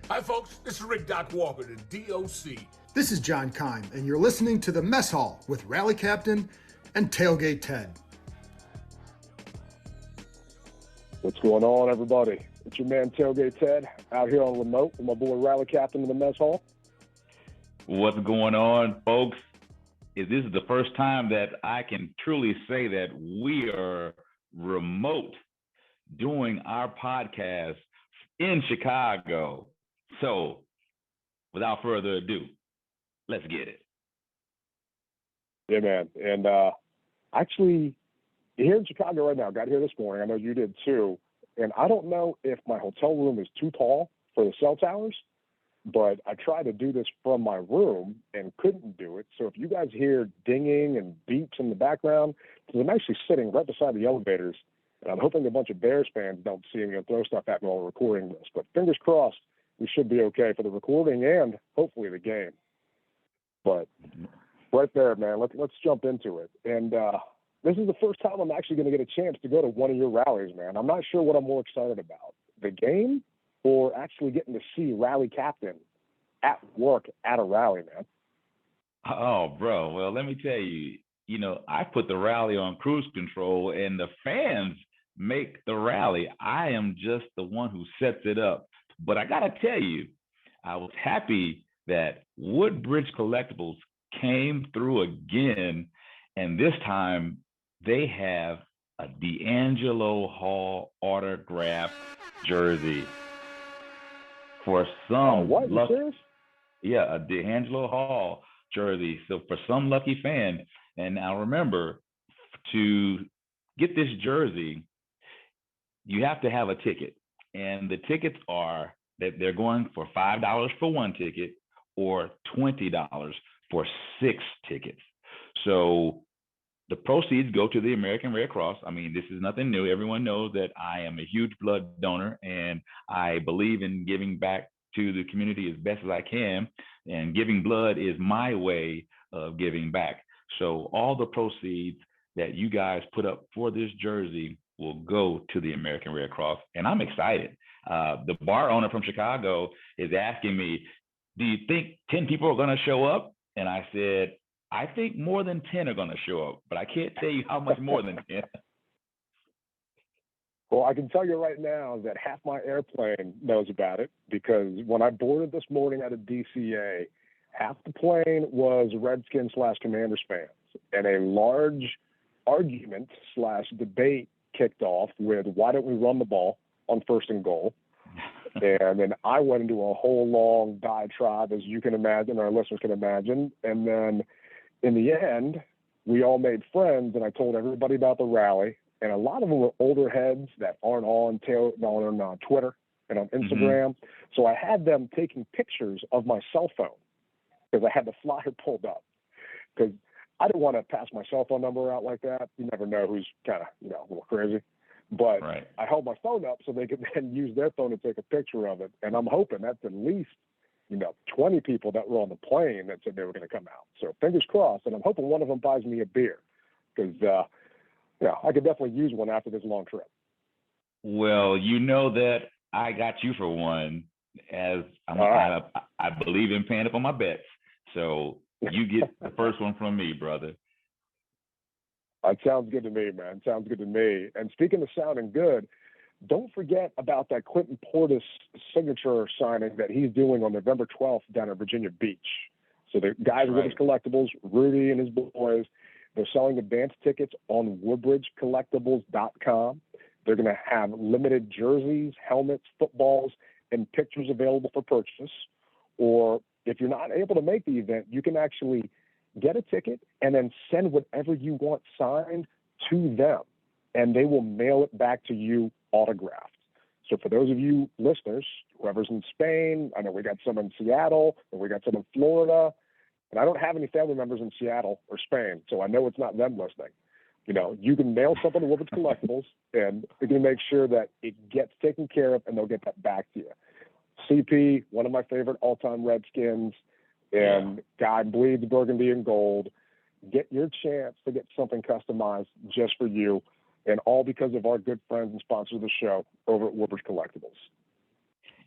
Hi, folks. This is Rick Doc Walker, the DOC. This is John Kime, and you're listening to the Mess Hall with Rally Captain and Tailgate Ted. What's going on, everybody? It's your man, Tailgate Ted, out here on remote with my boy, Rally Captain in the Mess Hall. What's going on, folks? This is the first time that I can truly say that we are remote doing our podcast in Chicago. So, without further ado, let's get it. Yeah, man. And actually, here in Chicago right now, got here this morning. I know you did too. And I don't know if my hotel room is too tall for the cell towers, but I tried to do this from my room and couldn't do it. So if you guys hear dinging and beeps in the background, because I'm actually sitting right beside the elevators, and I'm hoping a bunch of Bears fans don't see me and throw stuff at me while we're recording this. But fingers crossed, we should be okay for the recording and hopefully the game. But right there, man, let's jump into it. And this is the first time I'm actually going to get a chance to go to one of your rallies, man. I'm not sure what I'm more excited about, the game or actually getting to see Rally Captain at work at a rally, man. Oh, bro. Well, let me tell you, I put the rally on cruise control and the fans make the rally. I am just the one who sets it up. But I got to tell you, I was happy that Woodbridge Collectibles came through again. And this time they have a D'Angelo Hall autograph jersey. For some a D'Angelo Hall jersey. So for some lucky fan, and now remember, to get this jersey, you have to have a ticket. And the tickets are that they're going for $5 for one ticket or $20 for 6 tickets. So the proceeds go to the American Red Cross. I mean, this is nothing new. Everyone knows that I am a huge blood donor, and I believe in giving back to the community as best as I can. And giving blood is my way of giving back. So all the proceeds that you guys put up for this jersey will go to the American Red Cross. And I'm excited. The bar owner from Chicago is asking me, do you think 10 people are going to show up? And I said, I think more than 10 are going to show up, but I can't tell you how much more than 10. Well, I can tell you right now that half my airplane knows about it, because when I boarded this morning out of DCA, half the plane was Redskins/Commanders fans, and a large argument/debate kicked off with, why don't we run the ball on 1st and goal? And then I went into a whole long diatribe, as you can imagine, our listeners can imagine. And then in the end, we all made friends, and I told everybody about the rally. And a lot of them were older heads that aren't on Twitter and on Instagram. Mm-hmm. So I had them taking pictures of my cell phone because I had the flyer pulled up, because I didn't want to pass my cell phone number out like that. You never know who's kind of, a little crazy. But right. I held my phone up so they could then use their phone to take a picture of it. And I'm hoping that's at least, 20 people that were on the plane that said they were going to come out. So fingers crossed. And I'm hoping one of them buys me a beer, because, I could definitely use one after this long trip. Well, you know that I got you for one, as I believe in paying up on my bets. So you get the first one from me, brother. That sounds good to me, man. Sounds good to me. And speaking of sounding good, don't forget about that Clinton Portis signature signing that he's doing on November 12th down at Virginia Beach. So the guys with his collectibles, Rudy and his boys, they're selling advance tickets on woodbridgecollectibles.com. They're going to have limited jerseys, helmets, footballs, and pictures available for purchase. Or if you're not able to make the event, you can actually get a ticket and then send whatever you want signed to them, and they will mail it back to you autographed. So for those of you listeners, whoever's in Spain, I know we got some in Seattle, and we got some in Florida, and I don't have any family members in Seattle or Spain, so I know it's not them listening. You can mail something to Woodbridge Collectibles, and they're going to make sure that it gets taken care of, and they'll get that back to you. CP, one of my favorite all-time Redskins, and God bleeds burgundy and gold. Get your chance to get something customized just for you, and all because of our good friends and sponsors of the show over at Woodbridge Collectibles.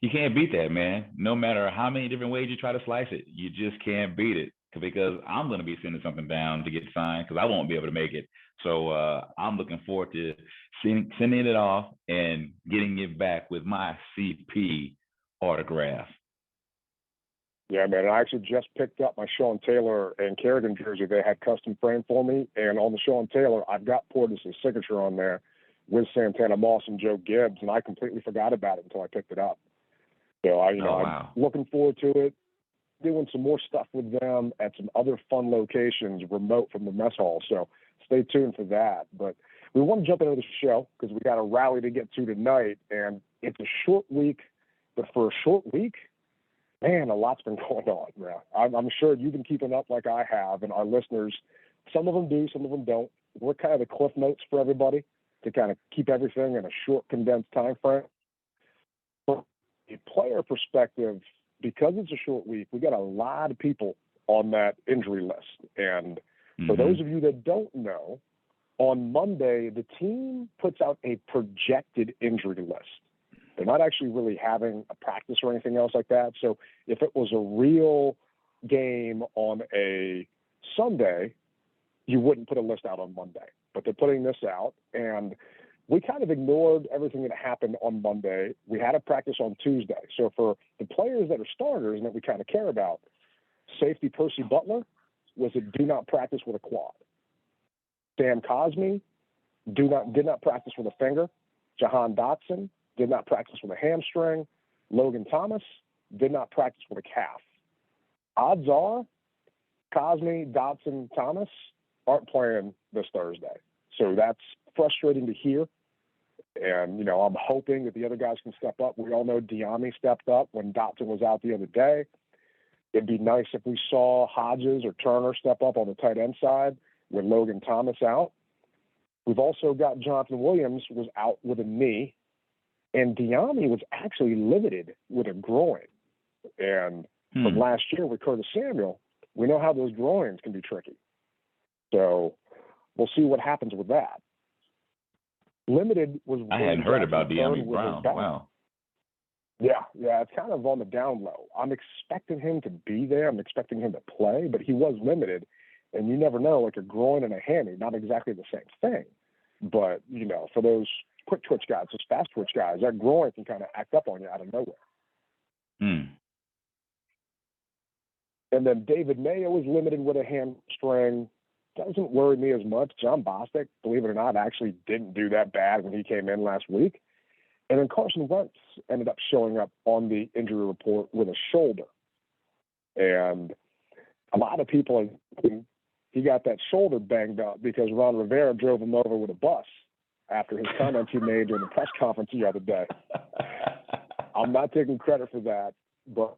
You can't beat that, man. No matter how many different ways you try to slice it, you just can't beat it. Because I'm going to be sending something down to get signed because I won't be able to make it. So I'm looking forward to sending it off and getting it back with my CP autograph. Yeah, man. I actually just picked up my Sean Taylor and Kerrigan jersey. They had custom framed for me. And on the Sean Taylor, I've got Portis' signature on there with Santana Moss and Joe Gibbs. And I completely forgot about it until I picked it up. So I'm looking forward to it. Doing some more stuff with them at some other fun locations remote from the mess hall. So stay tuned for that. But we want to jump into the show because we got a rally to get to tonight. And it's a short week. But for a short week, man, a lot's been going on. Yeah. I'm sure you've been keeping up like I have. And our listeners, some of them do, some of them don't. We're kind of the cliff notes for everybody to kind of keep everything in a short, condensed time frame. From a player perspective, because it's a short week, we got a lot of people on that injury list. And for those of you that don't know, on Monday, the team puts out a projected injury list. They're not actually really having a practice or anything else like that. So if it was a real game on a Sunday, you wouldn't put a list out on Monday. But they're putting this out, and we kind of ignored everything that happened on Monday. We had a practice on Tuesday. So for the players that are starters and that we kind of care about, safety Percy Butler was a do not practice with a quad. Sam Cosme did not practice with a finger. Jahan Dotson did not practice with a hamstring. Logan Thomas did not practice with a calf. Odds are Cosme, Dotson, Thomas aren't playing this Thursday. So that's frustrating to hear. And, I'm hoping that the other guys can step up. We all know Diami stepped up when Dotson was out the other day. It'd be nice if we saw Hodges or Turner step up on the tight end side with Logan Thomas out. We've also got Jonathan Williams was out with a knee, and Diami was actually limited with a groin. And from last year with Curtis Samuel, we know how those groins can be tricky. So we'll see what happens with that. Limited was. I hadn't heard about Diami Brown. Wow. Yeah, it's kind of on the down low. I'm expecting him to be there. I'm expecting him to play, but he was limited. And you never know, like a groin and a hammy, not exactly the same thing. But, for those quick twitch guys, those fast twitch guys, that groin can kind of act up on you out of nowhere. And then David Mayo was limited with a hamstring. Doesn't worry me as much. John Bostic, believe it or not, actually didn't do that bad when he came in last week. And then Carson Wentz ended up showing up on the injury report with a shoulder. And a lot of people are thinking he got that shoulder banged up because Ron Rivera drove him over with a bus after his comments he made during the press conference the other day. I'm not taking credit for that, but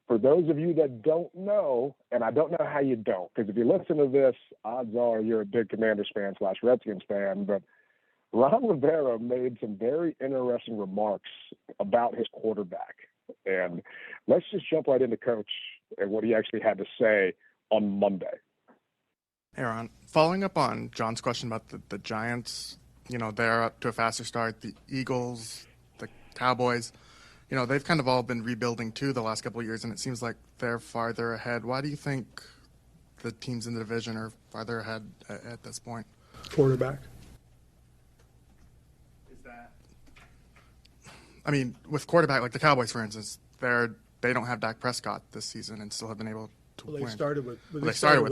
for those of you that don't know, and I don't know how you don't, because if you listen to this, odds are you're a big Commanders fan / Redskins fan, but Ron Rivera made some very interesting remarks about his quarterback. And let's just jump right into Coach and what he actually had to say on Monday. Hey, Ron, following up on John's question about the Giants, they're up to a faster start. The Eagles, the Cowboys, they've kind of all been rebuilding too the last couple of years, and it seems like they're farther ahead. Why do you think the teams in the division are farther ahead at this point? Quarterback. With quarterback, like the Cowboys, for instance, they don't have Dak Prescott this season and still have been able to win. They started with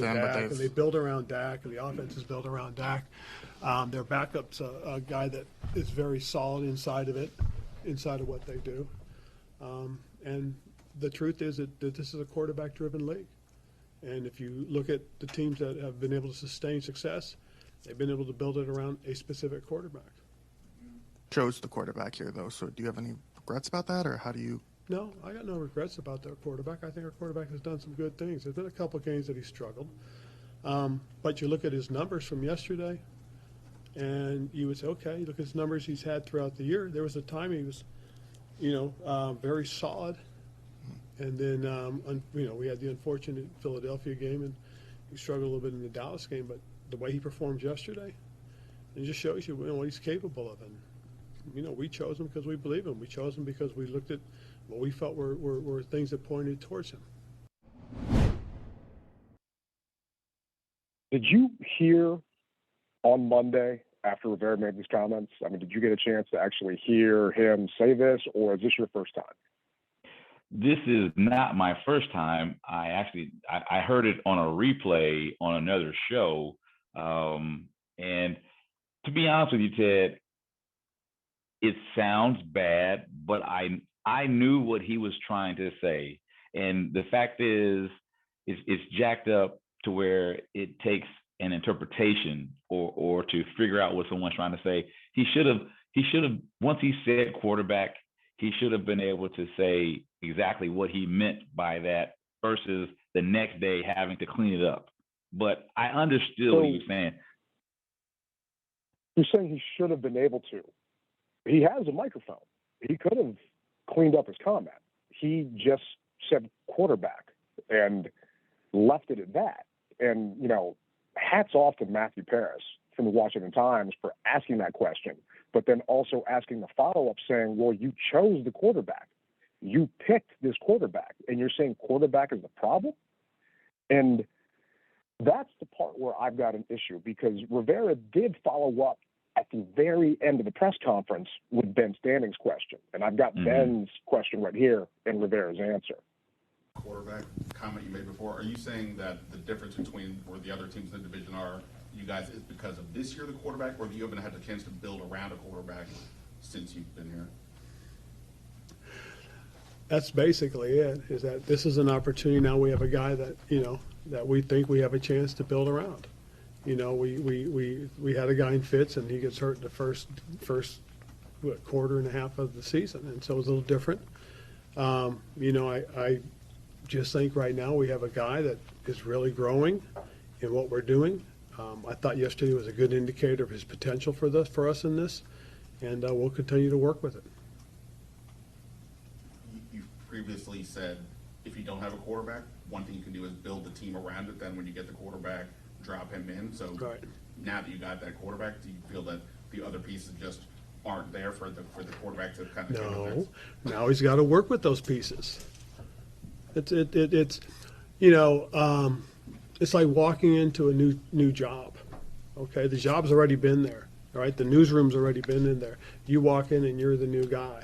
him, Dak, and they build around Dak, and the offense is built around Dak. Their backup's a guy that is very solid inside of what they do. And the truth is that this is a quarterback-driven league. And if you look at the teams that have been able to sustain success, they've been able to build it around a specific quarterback. Chose the quarterback here, though. So do you have any regrets about that, or how do you? No, I got no regrets about their quarterback. I think our quarterback has done some good things. There's been a couple of games that he struggled. But you look at his numbers from yesterday, and you would say, okay, look at his numbers he's had throughout the year. There was a time he was, very solid. And then, we had the unfortunate Philadelphia game, and he struggled a little bit in the Dallas game. But the way he performed yesterday, it just shows you what he's capable of. And we chose him because we believe him. We chose him because we looked at what we felt were things that pointed towards him. Did you hear on Monday after Rivera made these comments? I mean, did you get a chance to actually hear him say this, or is this your first time? This is not my first time. I heard it on a replay on another show. And to be honest with you, Ted, it sounds bad, but I knew what he was trying to say. And the fact is, it's jacked up to where it takes an interpretation or to figure out what someone's trying to say. He should have, once he said quarterback, he should have been able to say exactly what he meant by that versus the next day having to clean it up. But I understood what he was saying. You're saying he should have been able to. He has a microphone. He could have cleaned up his comment. He just said quarterback and left it at that. And, hats off to Matthew Paris from the Washington Times for asking that question, but then also asking the follow-up saying, well, you chose the quarterback. You picked this quarterback, and you're saying quarterback is the problem? And that's the part where I've got an issue, because Rivera did follow up at the very end of the press conference with Ben Stanning's question. And I've got Ben's question right here and Rivera's answer. Quarterback comment you made before, are you saying that the difference between where the other teams in the division are, you guys, is because of this year the quarterback, or have you haven't had the chance to build around a quarterback since you've been here? That's basically it, is that this is an opportunity. Now we have a guy that, that we think we have a chance to build around. We had a guy in Fitz, and he gets hurt in the first quarter and a half of the season, and so it was a little different. I just think right now we have a guy that is really growing in what we're doing. I thought yesterday was a good indicator of his potential for us in this, and we'll continue to work with it. You previously said if you don't have a quarterback, one thing you can do is build the team around it. Then when you get the quarterback, drop him in. So right. Now that you got that quarterback, do you feel that the other pieces just aren't there for the quarterback to kind of No, now he's got to work with those pieces. It's like walking into a new job. Okay, the job's already been there. All right, the newsroom's already been in there. You walk in and you're the new guy.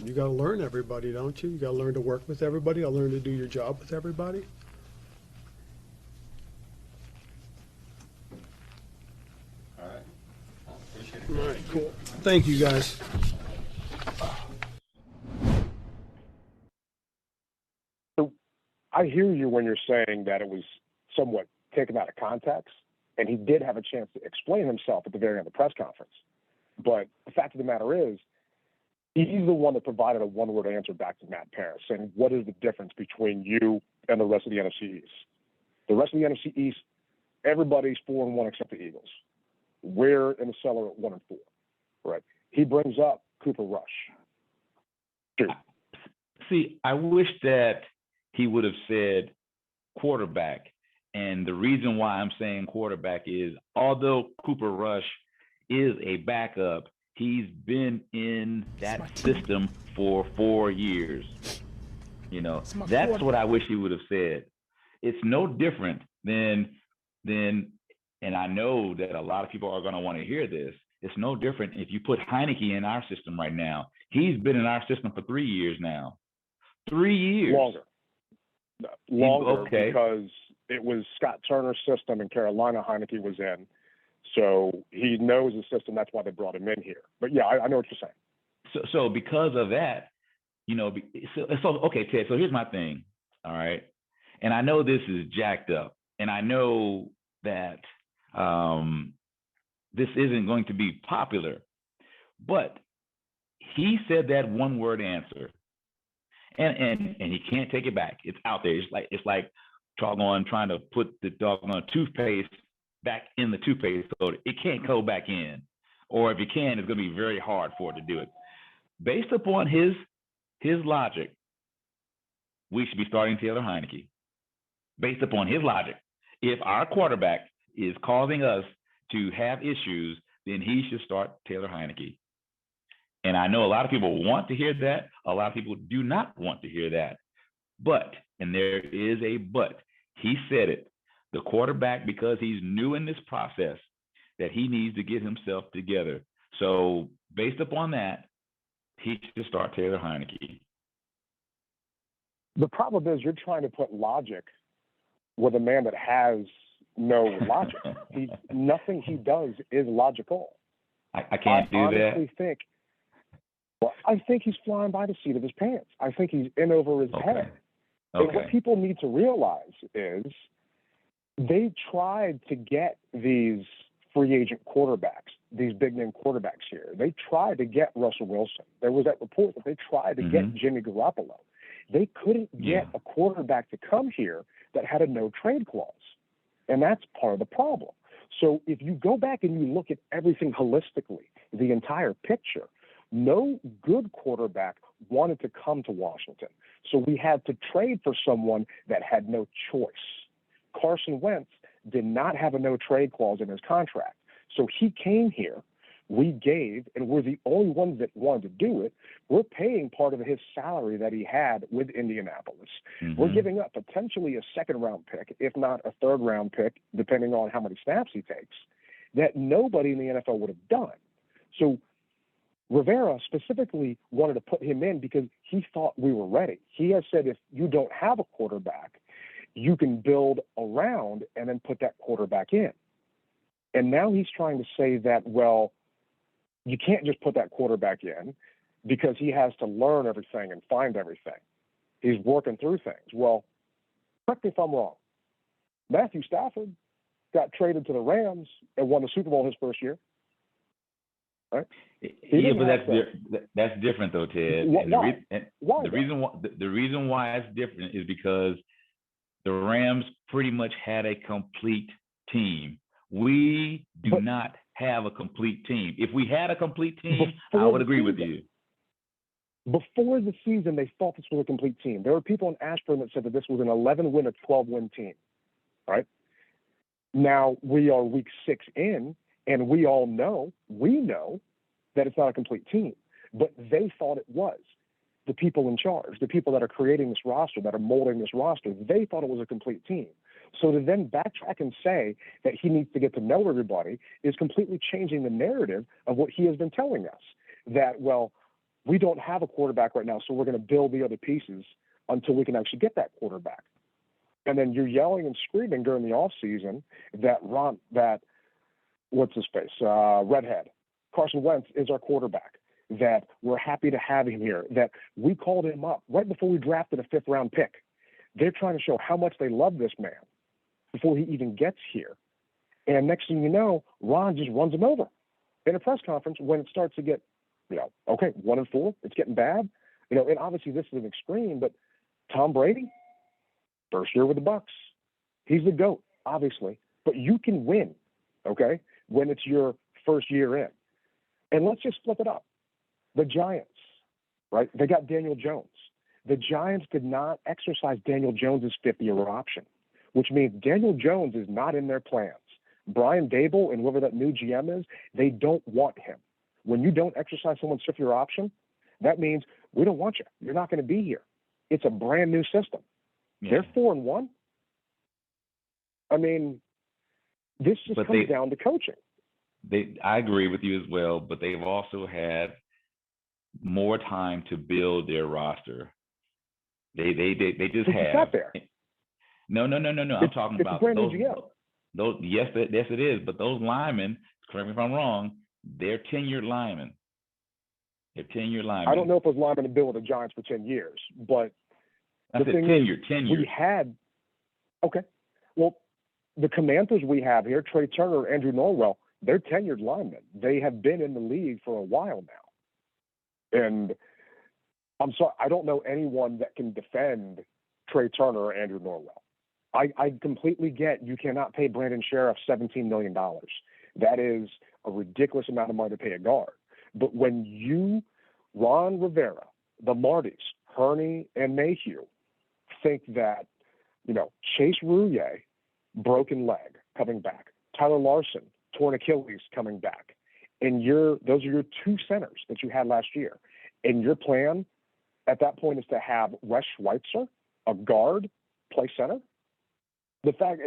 You got to learn everybody, don't you? You got to learn to work with everybody. I'll learn to do your job with everybody. All right. Appreciate it. All right, cool. Thank you, guys. So I hear you when you're saying that it was somewhat taken out of context, and he did have a chance to explain himself at the very end of the press conference. But the fact of the matter is, he's the one that provided a one-word answer back to Matt Paris, saying, what is the difference between you and the rest of the NFC East? The rest of the NFC East, everybody's 4-1 except the Eagles. We're in the cellar at 1-4, right? He brings up Cooper Rush. Dude. See, I wish that he would have said quarterback. And the reason why I'm saying quarterback is, although Cooper Rush is a backup, he's been in that system for 4 years. That's what I wish he would have said. It's no different than, and I know that a lot of people are going to want to hear this. It's no different if you put Heineke in our system right now. He's been in our system for 3 years now. 3 years. Longer, okay. Because it was Scott Turner's system in Carolina Heineke was in. So he knows the system. That's why they brought him in here. But yeah, I know what you're saying. So because of that, okay, Ted, so here's my thing. All right. And I know this is jacked up, and I know that this isn't going to be popular, but he said that one-word answer, and he can't take it back. It's out there. It's like doggone trying to put the doggone toothpaste back in the toothpaste soda. It can't go back in, or if it can, it's going to be very hard for it to do it. Based upon his logic, we should be starting Taylor Heineke. Based upon his logic, if our quarterback is causing us to have issues, then he should start Taylor Heineke. And I know a lot of people want to hear that. A lot of people do not want to hear that. But, and there is a but, he said it, the quarterback, because he's new in this process, that he needs to get himself together. So based upon that, he should start Taylor Heineke. The problem is you're trying to put logic with a man that has no logic. Nothing he does is logical. I can't do that. I think he's flying by the seat of his pants. I think he's in over his head. And what people need to realize is they tried to get these free agent quarterbacks, these big name quarterbacks here. They tried to get Russell Wilson. There was that report that they tried to get Jimmy Garoppolo. They couldn't get a quarterback to come here that had a no trade clause. And that's part of the problem. So if you go back and you look at everything holistically, the entire picture, no good quarterback wanted to come to Washington. So we had to trade for someone that had no choice. Carson Wentz did not have a no trade clause in his contract. So he came here, we gave, and we're the only ones that wanted to do it. We're paying part of his salary that he had with Indianapolis. We're giving up potentially a second-round pick, if not a third-round pick, depending on how many snaps he takes, that nobody in the NFL would have done. So Rivera specifically wanted to put him in because he thought we were ready. He has said if you don't have a quarterback, you can build around and then put that quarterback in. And now he's trying to say that, well, you can't just put that quarterback in because he has to learn everything and find everything. He's working through things. Well, correct me if I'm wrong. Matthew Stafford got traded to the Rams and won the Super Bowl his first year. Right? Yeah, but that's different though, Ted. The reason why it's different is because the Rams pretty much had a complete team. We do not have a complete team. If we had a complete team, I would agree with you. Before the season, they thought this was a complete team. There were people in Ashburn that said that this was an 11-win or 12-win team. Right? Now we are week 6 in, and we know that it's not a complete team. But they thought it was. The people in charge, the people that are creating this roster, that are molding this roster, they thought it was a complete team. So to then backtrack and say that he needs to get to know everybody is completely changing the narrative of what he has been telling us. That, well, we don't have a quarterback right now, so we're going to build the other pieces until we can actually get that quarterback. And then you're yelling and screaming during the offseason that what's his face, redhead, Carson Wentz is our quarterback, that we're happy to have him here, that we called him up right before we drafted a 5th-round pick. They're trying to show how much they love this man before he even gets here. And next thing you know, Ron just runs him over in a press conference when it starts to get, 1-4, it's getting bad. And obviously this is an extreme, but Tom Brady, first year with the Bucs, he's the GOAT, obviously. But you can win, okay, when it's your first year in. And let's just flip it up. The Giants, right? They got Daniel Jones. The Giants did not exercise Daniel Jones's 5th-year option, which means Daniel Jones is not in their plans. Brian Dable and whoever that new GM is, they don't want him. When you don't exercise someone's 5th-year option, that means we don't want you. You're not going to be here. It's a brand new system. Yeah. They're 4-1. I mean, this just comes down to coaching. I agree with you as well, but they've also had more time to build their roster. They just have. Got there. No. I'm talking about those. Yes, it is. But those linemen, correct me if I'm wrong, they're tenured linemen. I don't know if those linemen have been with the Giants for 10 years, but the thing is, we had. Okay, well, the Commanders we have here, Trey Turner, Andrew Norwell, they're tenured linemen. They have been in the league for a while now. And I'm sorry, I don't know anyone that can defend Trey Turner or Andrew Norwell. I completely get you cannot pay Brandon Sheriff $17 million. That is a ridiculous amount of money to pay a guard. But when you, Ron Rivera, the Martys, Hurney, and Mayhew, think that, Chase Rouillet, broken leg, coming back, Tyler Larson, torn Achilles, coming back, and those are your two centers that you had last year. And your plan at that point is to have Wes Schweitzer, a guard, play center. The fact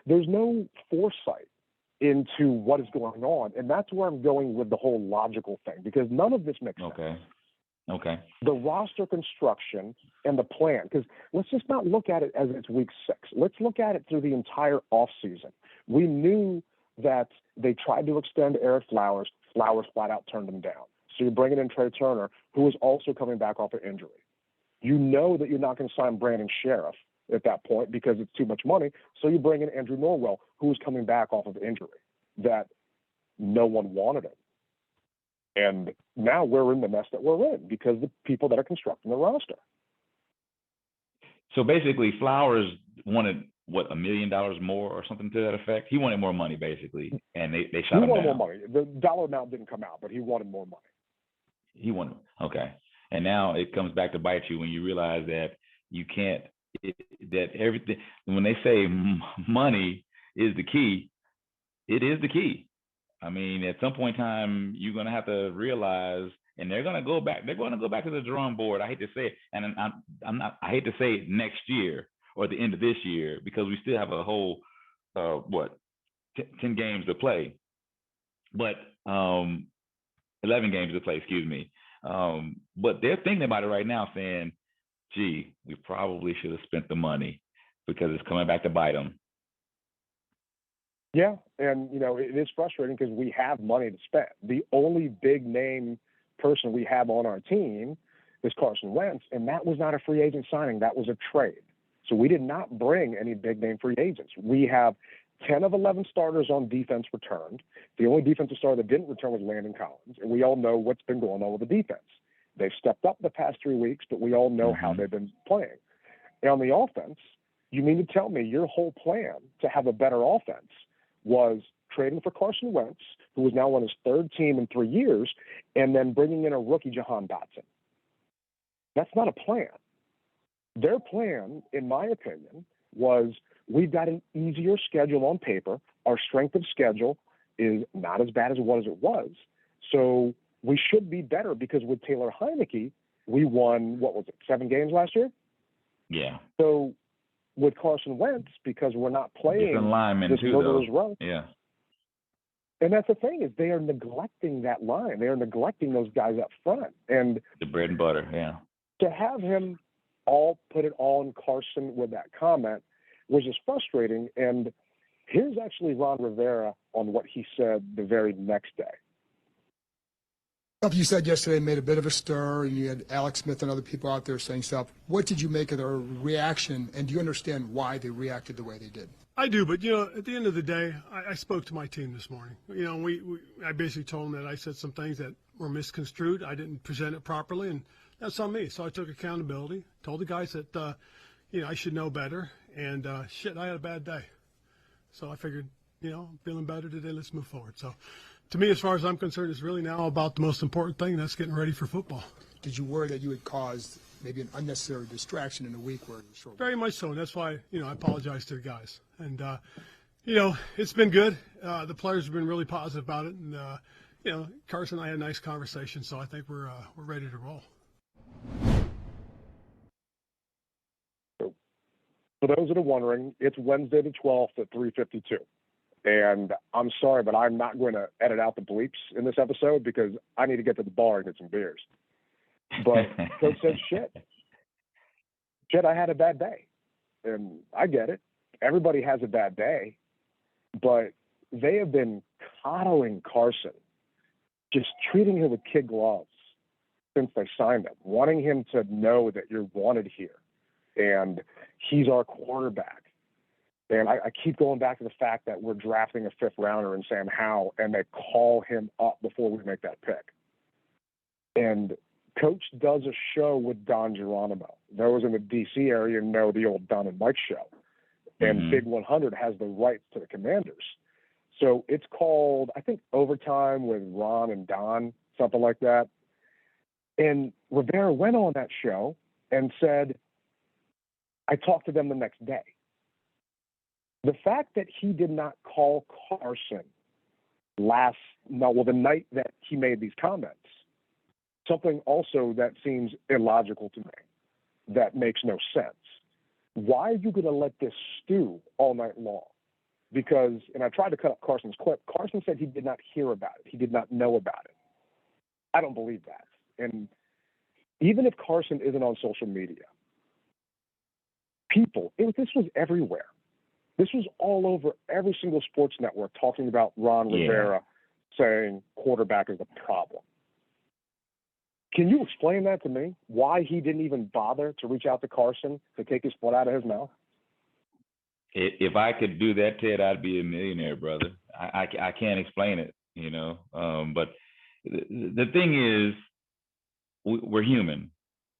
there's no foresight into what is going on, and that's where I'm going with the whole logical thing, because none of this makes sense. Okay. The roster construction and the plan, because let's just not look at it as it's week 6. Let's look at it through the entire offseason. We knew that they tried to extend Eric Flowers. Flowers flat out turned him down. So you're bringing in Trey Turner, who is also coming back off an injury. You know that you're not going to sign Brandon Sheriff at that point because it's too much money. So you bring in Andrew Norwell, who is coming back off of injury that no one wanted him. And now we're in the mess that we're in because the people that are constructing the roster. So basically, Flowers wanted, what, $1 million more or something to that effect? He wanted more money, basically, and they shot him down. He wanted more money. The dollar amount didn't come out, but he wanted more money. He wanted, okay. And now it comes back to bite you when you realize that you can't, that everything, when they say money is the key, it is the key. I mean, at some point in time, you're going to have to realize, and they're going to go back to the drawing board. I hate to say it, and I hate to say it next year or the end of this year, because we still have a whole, 10 games to play, but 11 games to play, excuse me. But they're thinking about it right now saying, gee, we probably should have spent the money because it's coming back to bite them. Yeah, and, it is frustrating because we have money to spend. The only big name person we have on our team is Carson Wentz, and that was not a free agent signing. That was a trade. So we did not bring any big name free agents. We have 10 of 11 starters on defense returned. The only defensive starter that didn't return was Landon Collins, and we all know what's been going on with the defense. They've stepped up the past 3 weeks, but we all know how they've been playing. And on the offense, you mean to tell me your whole plan to have a better offense was trading for Carson Wentz, who was now on his third team in 3 years, and then bringing in a rookie, Jahan Dotson? That's not a plan. Their plan, in my opinion, was we've got an easier schedule on paper. Our strength of schedule is not as bad as it was. So we should be better because with Taylor Heineke, we won, 7 games last year? Yeah. So with Carson Wentz, because we're not playing this murderer's row. Yeah. And that's the thing, is they are neglecting that line. They are neglecting those guys up front. And the bread and butter, yeah. To have him all put it on Carson with that comment was just frustrating. And here's actually Ron Rivera on what he said the very next day. Stuff you said yesterday made a bit of a stir, and you had Alex Smith and other people out there saying stuff. What did you make of their reaction, and do you understand why they reacted the way they did? I do, but at the end of the day, I spoke to my team this morning. I basically told them that I said some things that were misconstrued. I didn't present it properly, and that's on me. So I took accountability. Told the guys that I should know better, and I had a bad day. So I figured, I'm feeling better today. Let's move forward. So, to me, as far as I'm concerned, it's really now about the most important thing, and that's getting ready for football. Did you worry that you had caused maybe an unnecessary distraction in a week where it was short? Very much so, and that's why, I apologize to the guys. And, it's been good. The players have been really positive about it, and, Carson and I had a nice conversation, so I think we're ready to roll. For those that are wondering, it's Wednesday the 12th at 3:52. And I'm sorry, but I'm not going to edit out the bleeps in this episode because I need to get to the bar and get some beers. But Coach says, shit, I had a bad day. And I get it. Everybody has a bad day. But they have been coddling Carson, just treating him with kid gloves since they signed him, wanting him to know that you're wanted here. And he's our quarterback. And I keep going back to the fact that we're drafting a 5th rounder in Sam Howell, and they call him up before we make that pick. And Coach does a show with Don Geronimo. Those in the D.C. area know the old Don and Mike show. And Big 100 has the rights to the Commanders. So it's called, I think, Overtime with Ron and Don, something like that. And Rivera went on that show and said, I talked to them the next day. The fact that he did not call Carson the night that he made these comments. Something also that seems illogical to me, that makes no sense. Why are you going to let this stew all night long? Because, and I tried to cut up Carson's clip, Carson said he did not hear about it. He did not know about it. I don't believe that. And even if Carson isn't on social media, this was everywhere. This was all over every single sports network talking about Ron Rivera saying quarterback is the problem. Can you explain that to me? Why he didn't even bother to reach out to Carson to take his foot out of his mouth? If I could do that, Ted, I'd be a millionaire, brother. I can't explain it, But the thing is, we're human.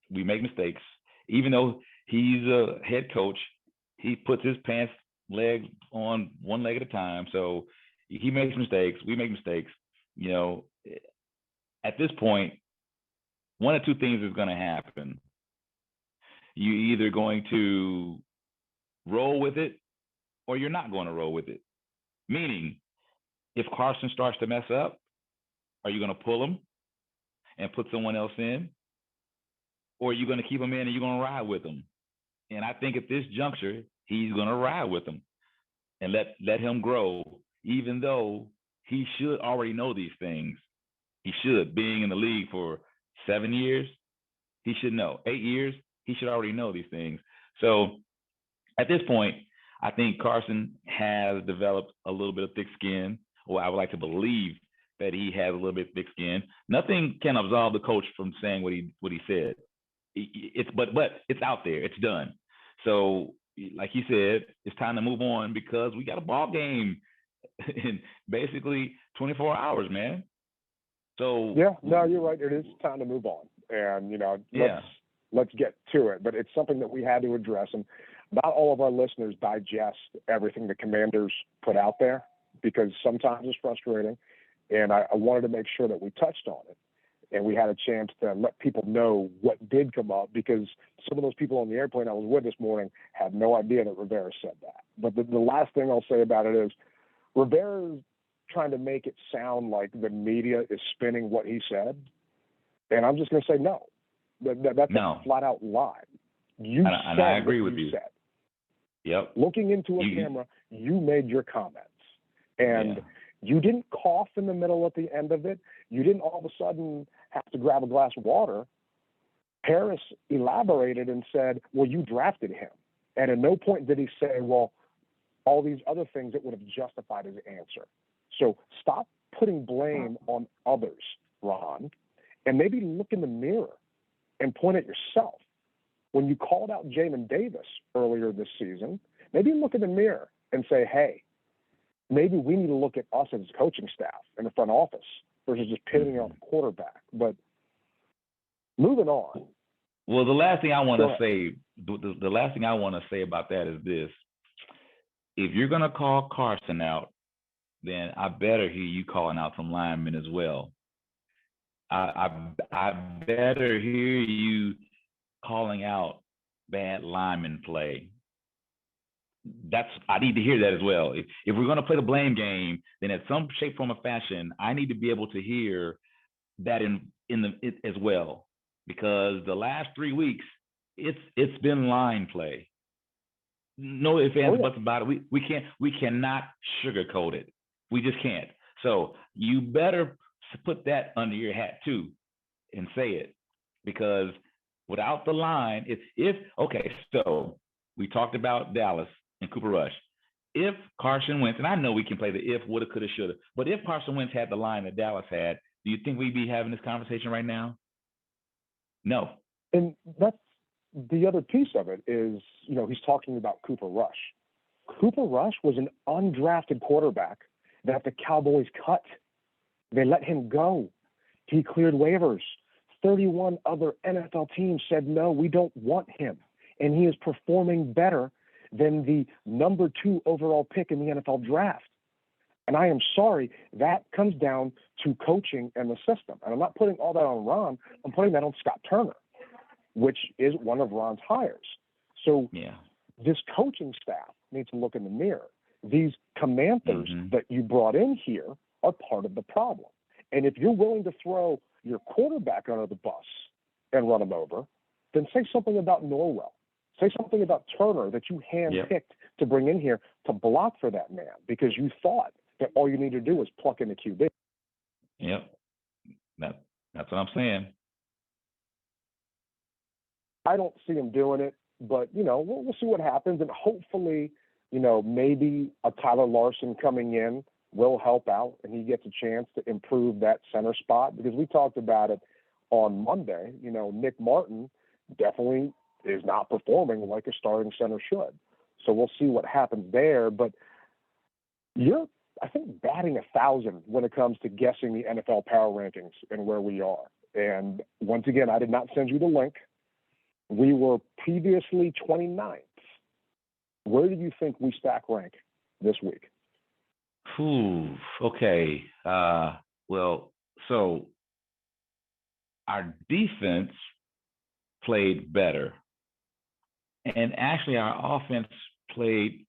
We make mistakes. Even though he's a head coach, he puts his pants leg on one leg at a time. So he makes mistakes. We make mistakes. At this point, one of two things is going to happen. You're either going to roll with it or you're not going to roll with it. Meaning, if Carson starts to mess up, are you going to pull him and put someone else in? Or are you going to keep him in and you're going to ride with him? And I think at this juncture, he's going to ride with him and let him grow, even though he should already know these things. He should. Being in the league for 7 years, he should know. 8 years, he should already know these things. So at this point, I think Carson has developed a little bit of thick skin, or I would like to believe that he has a little bit of thick skin. Nothing can absolve the coach from saying what he said. But it's out there. It's done. So, like you said, it's time to move on because we got a ball game in basically 24 hours, man. So yeah, no, you're right. It is time to move on, and let's get to it. But it's something that we had to address, and not all of our listeners digest everything the Commanders put out there because sometimes it's frustrating. And I wanted to make sure that we touched on it, and we had a chance to let people know what did come up because some of those people on the airplane I was with this morning had no idea that Rivera said that. But the last thing I'll say about it is Rivera is trying to make it sound like the media is spinning what he said, and I'm just going to say no. That's a flat-out lie. And I agree with you. Said. Yep. Looking into a camera, you made your comments, and you didn't cough in the middle at the end of it. You didn't all of a sudden have to grab a glass of water. Harris elaborated and said, well, you drafted him. And at no point did he say, well, all these other things that would have justified his answer. So stop putting blame on others, Ron, and maybe look in the mirror and point at yourself. When you called out Jamin Davis earlier this season, maybe look in the mirror and say, hey, maybe we need to look at us as coaching staff in the front office versus just pivoting on the quarterback. But moving on. Well, the last thing I want to say, the last thing I want to say about that is this: if you're going to call Carson out, then I better hear you calling out some linemen as well. I better hear you calling out bad lineman play. I need to hear that as well. If we're going to play the blame game, then in some shape, form, or fashion, I need to be able to hear that it as well, because the last 3 weeks, it's been line play. No ifs, ands, buts about it. We cannot sugarcoat it. We just can't. So you better put that under your hat too, and say it, because without the line, so we talked about Dallas and Cooper Rush. If Carson Wentz, and I know we can play the if, woulda, coulda, shoulda, but if Carson Wentz had the line that Dallas had, do you think we'd be having this conversation right now? No. And that's the other piece of it is, he's talking about Cooper Rush. Cooper Rush was an undrafted quarterback that the Cowboys cut. They let him go. He cleared waivers. 31 other NFL teams said, no, we don't want him. And he is performing better than the number 2 overall pick in the NFL draft. And I am sorry, that comes down to coaching and the system. And I'm not putting all that on Ron. I'm putting that on Scott Turner, which is one of Ron's hires. So this coaching staff needs to look in the mirror. These commanders that you brought in here are part of the problem. And if you're willing to throw your quarterback under the bus and run him over, then say something about Norwell. Say something about Turner that you handpicked to bring in here to block for that man because you thought that all you need to do was pluck in the QB. Yep. That's what I'm saying. I don't see him doing it, but, we'll see what happens. And hopefully, maybe a Tyler Larson coming in will help out and he gets a chance to improve that center spot because we talked about it on Monday. Nick Martin definitely is not performing like a starting center should. So we'll see what happens there. But you're, I think, batting 1,000 when it comes to guessing the NFL power rankings and where we are. And once again, I did not send you the link. We were previously 29th. Where do you think we stack rank this week? Okay. Well, so our defense played better. And actually, our offense played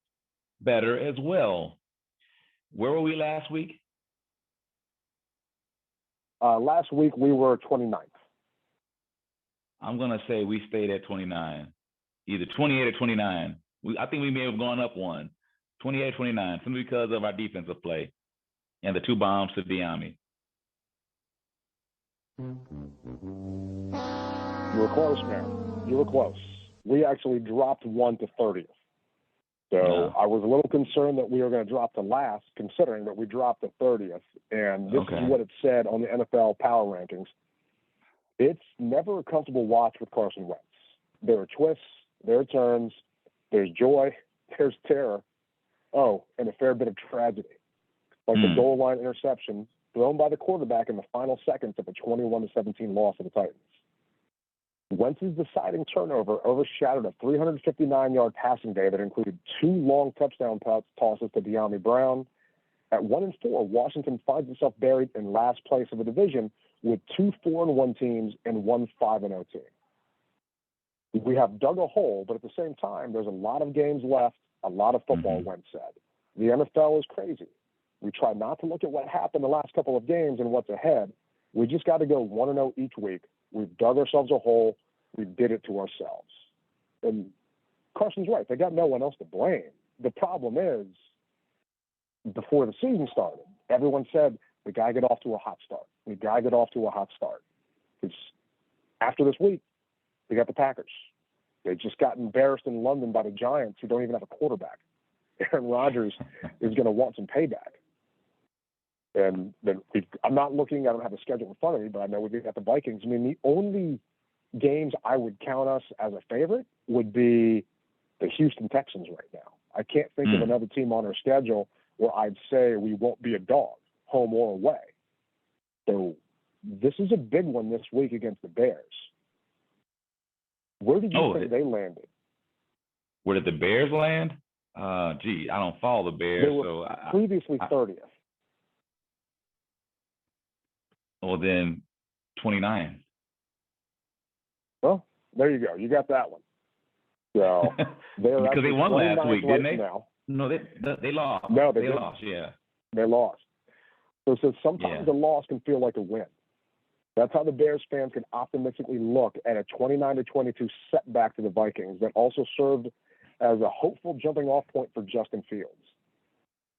better as well. Where were we last week? Last week, we were 29th. I'm going to say we stayed at 29, either 28 or 29. I think we may have gone up one, 28 or 29, simply because of our defensive play and the 2 bombs to Diami. You were close, man. You were close. We actually dropped 1 to 30th. So I was a little concerned that we were going to drop to last, considering that we dropped to 30th. And this is what it said on the NFL power rankings. It's never a comfortable watch with Carson Wentz. There are twists, there are turns, there's joy, there's terror. Oh, and a fair bit of tragedy. Like the goal line interception thrown by the quarterback in the final seconds of a 21-17 loss to the Titans. Wentz's deciding turnover overshadowed a 359-yard passing day that included 2 long touchdown tosses to Diami Brown. At 1-4, Washington finds itself buried in last place of the division with 2 4-1 teams and 1 5-0 team. We have dug a hole, but at the same time, there's a lot of games left, a lot of football, Wentz said. The NFL is crazy. We try not to look at what happened the last couple of games and what's ahead. We just got to go 1-0 each week. We've dug ourselves a hole. We did it to ourselves. And Carson's right. They got no one else to blame. The problem is, before the season started, everyone said, we got to get off to a hot start. We got to get off to a hot start. Because after this week, we got the Packers. They just got embarrassed in London by the Giants, who don't even have a quarterback. Aaron Rodgers is going to want some payback. And then I'm not looking, I don't have the schedule in front of me, but I know we've got the Vikings. I mean, the only games I would count us as a favorite would be the Houston Texans right now. I can't think of another team on our schedule where I'd say we won't be a dog, home or away. So this is a big one this week against the Bears. Where did you think they landed? Where did the Bears land? I don't follow the Bears. They were previously 30th. Well, then 29. Well, there you go. You got that one. So they're because they won last week, didn't they? Now. No, they lost. No, they lost. Yeah, they lost. So sometimes a loss can feel like a win. That's how the Bears fans can optimistically look at a 29-22 setback to the Vikings that also served as a hopeful jumping-off point for Justin Fields.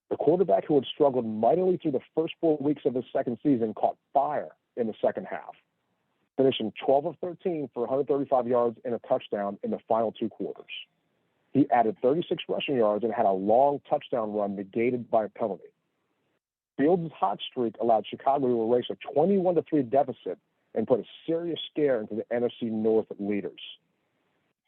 The quarterback who had struggled mightily through the first 4 weeks of his second season caught fire in the second half, finishing 12 of 13 for 135 yards and a touchdown in the final 2 quarters. He added 36 rushing yards and had a long touchdown run negated by a penalty. Fields' hot streak allowed Chicago to erase a 21-3 deficit and put a serious scare into the NFC North leaders.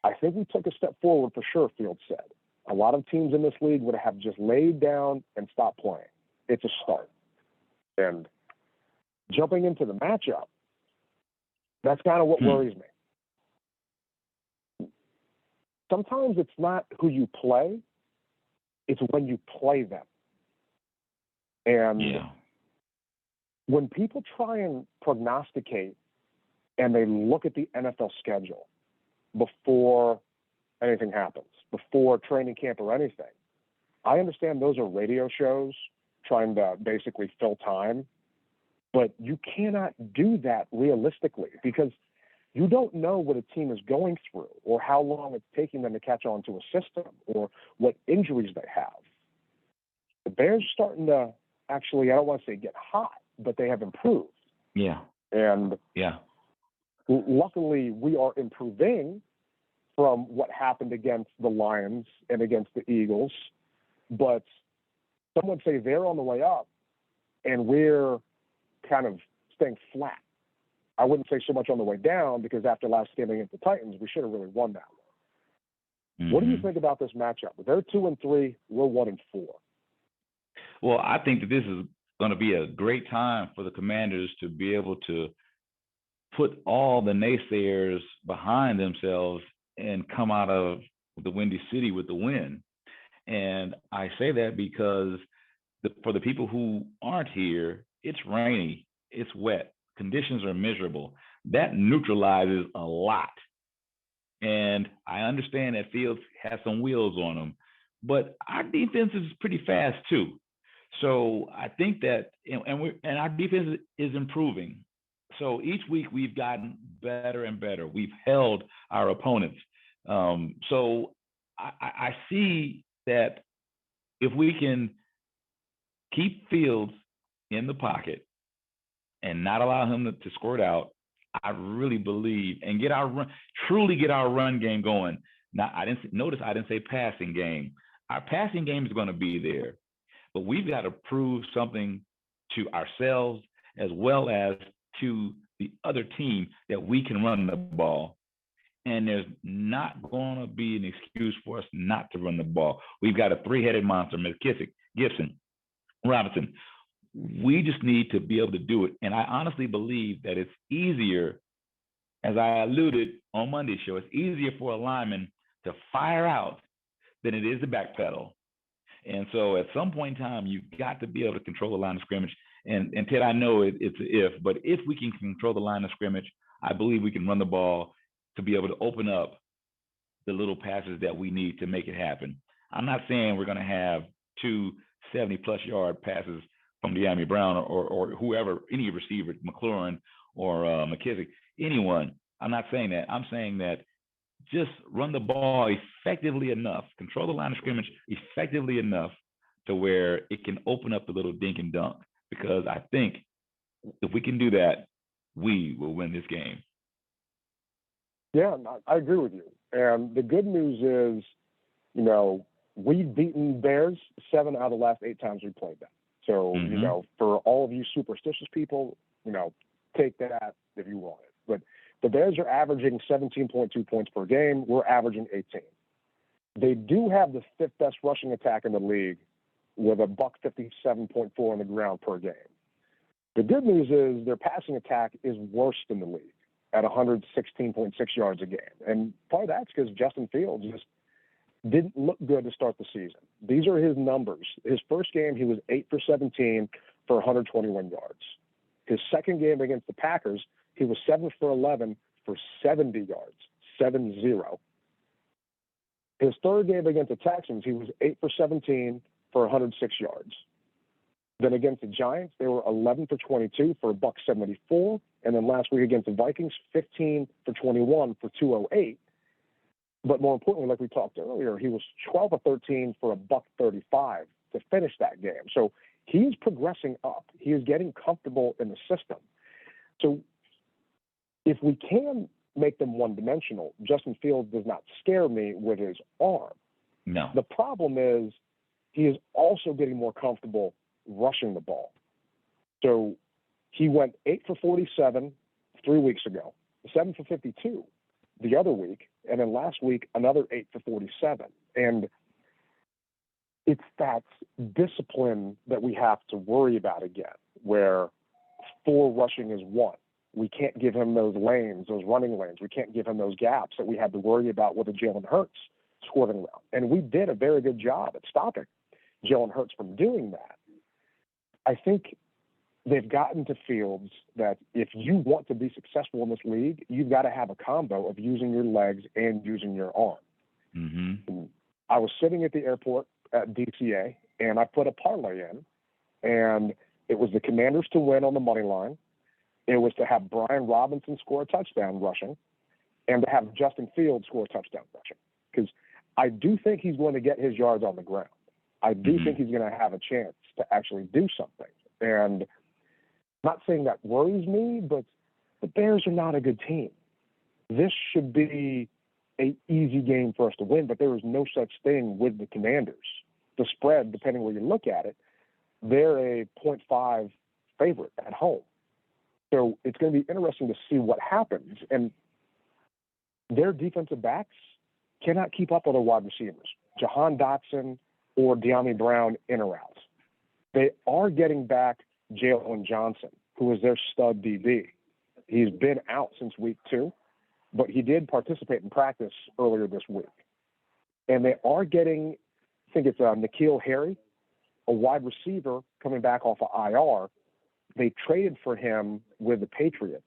I think we took a step forward for sure, Fields said. A lot of teams in this league would have just laid down and stopped playing. It's a start. And jumping into the matchup, that's kind of what worries me. Sometimes it's not who you play, it's when you play them. And when people try and prognosticate and they look at the NFL schedule before anything happens, before training camp or anything, I understand those are radio shows trying to basically fill time. But you cannot do that realistically because you don't know what a team is going through or how long it's taking them to catch on to a system or what injuries they have. The Bears are starting to actually, I don't want to say get hot, but they have improved. Yeah. And Yeah. luckily, we are improving from what happened against the Lions and against the Eagles. But some would say they're on the way up, and we're kind of staying flat. I wouldn't say so much on the way down because after last game against the Titans, we should have really won that one. Mm-hmm. What do you think about this matchup? They're 2-3, we're 1-4. Well, I think that this is going to be a great time for the Commanders to be able to put all the naysayers behind themselves and come out of the Windy City with the win. And I say that because for the people who aren't here, it's rainy, it's wet, conditions are miserable. That neutralizes a lot. And I understand that Fields has some wheels on them, but our defense is pretty fast too. So I think that, and our defense is improving. So each week we've gotten better and better. We've held our opponents. So I see that if we can keep Fields in the pocket and not allow him to squirt out, I really believe, and truly get our run game going. Now, I didn't say passing game. Our passing game is going to be there, but we've got to prove something to ourselves as well as to the other team that we can run the ball. And there's not going to be an excuse for us not to run the ball. We've got a three-headed monster, McKissick, Gibson, Robinson. We just need to be able to do it. And I honestly believe that it's easier, as I alluded on Monday's show, it's easier for a lineman to fire out than it is to backpedal. And so at some point in time, you've got to be able to control the line of scrimmage. And Ted, I know it's an if, but if we can control the line of scrimmage, I believe we can run the ball to be able to open up the little passes that we need to make it happen. I'm not saying we're going to have 2 70-plus yard passes from De'Ami Brown or whoever, any receiver, McLaurin or McKissick, anyone. I'm not saying that. I'm saying that just run the ball effectively enough, control the line of scrimmage effectively enough to where it can open up the little dink and dunk. Because I think if we can do that, we will win this game. Yeah, I agree with you. And the good news is, we've beaten Bears 7 out of the last 8 times we played them. So, for all of you superstitious people, take that if you want it. But the Bears are averaging 17.2 points per game. We're averaging 18. They do have the 5th best rushing attack in the league with a $157.4 on the ground per game. The good news is their passing attack is worse than the league at 116.6 yards a game. And part of that's because Justin Fields just didn't look good to start the season. These are his numbers. His first game, he was 8 for 17 for 121 yards. His second game against the Packers, he was 7 for 11 for 70 yards, 7-0. His third game against the Texans, he was 8 for 17 for 106 yards. Then against the Giants, they were 11 for 22 for $174. And then last week against the Vikings, 15 for 21 for 208. But more importantly, like we talked earlier, he was 12 for 13 for $135 to finish that game. So he's progressing up. He is getting comfortable in the system. So if we can make them one-dimensional, Justin Fields does not scare me with his arm. No. The problem is he is also getting more comfortable rushing the ball. So he went 8 for 47 3 weeks ago, 7 for 52 the other week, and then last week another 8 for 47. And it's that discipline that we have to worry about again, where 4 rushing is 1. We can't give him those lanes, those running lanes. We can't give him those gaps that we had to worry about with a Jalen Hurts squirting around. And we did a very good job at stopping Jalen Hurts from doing that. I think they've gotten to Fields that if you want to be successful in this league, you've got to have a combo of using your legs and using your arm. Mm-hmm. I was sitting at the airport at DCA, and I put a parlay in And it was the Commanders to win on the money line. It was to have Brian Robinson score a touchdown rushing, and to have Justin Fields score a touchdown rushing. Because I do think he's going to get his yards on the ground. I do think he's going to have a chance to actually do something. And I'm not saying that worries me, but the Bears are not a good team. This should be an easy game for us to win, but there is no such thing with the Commanders. The spread, depending where you look at it, they're a 0.5 favorite at home. So it's going to be interesting to see what happens. And their defensive backs cannot keep up with their wide receivers, Jahan Dotson or De'Ami Brown in or out. They are getting back Jalen Johnson, who was their stud DB. He's been out since week 2, but he did participate in practice earlier this week. And they are getting, I think it's N'Keal Harry, a wide receiver coming back off of IR. They traded for him with the Patriots.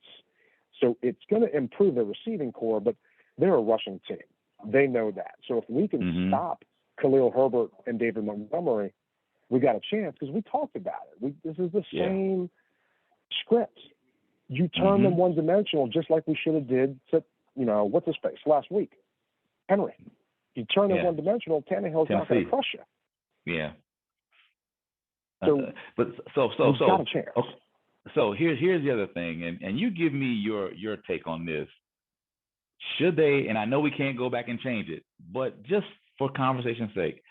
So it's going to improve their receiving core, but they're a rushing team. They know that. So if we can stop Khalil Herbert and David Montgomery, we got a chance, because we talked about it. This is the same script. You turn them one-dimensional just like we should have did to, what's his face last week? Henry. You turn them one-dimensional, Tannehill's not going to crush you. Yeah. So, but got a chance. Okay, so here's the other thing, and you give me your take on this. Should they, and I know we can't go back and change it, but just for conversation's sake,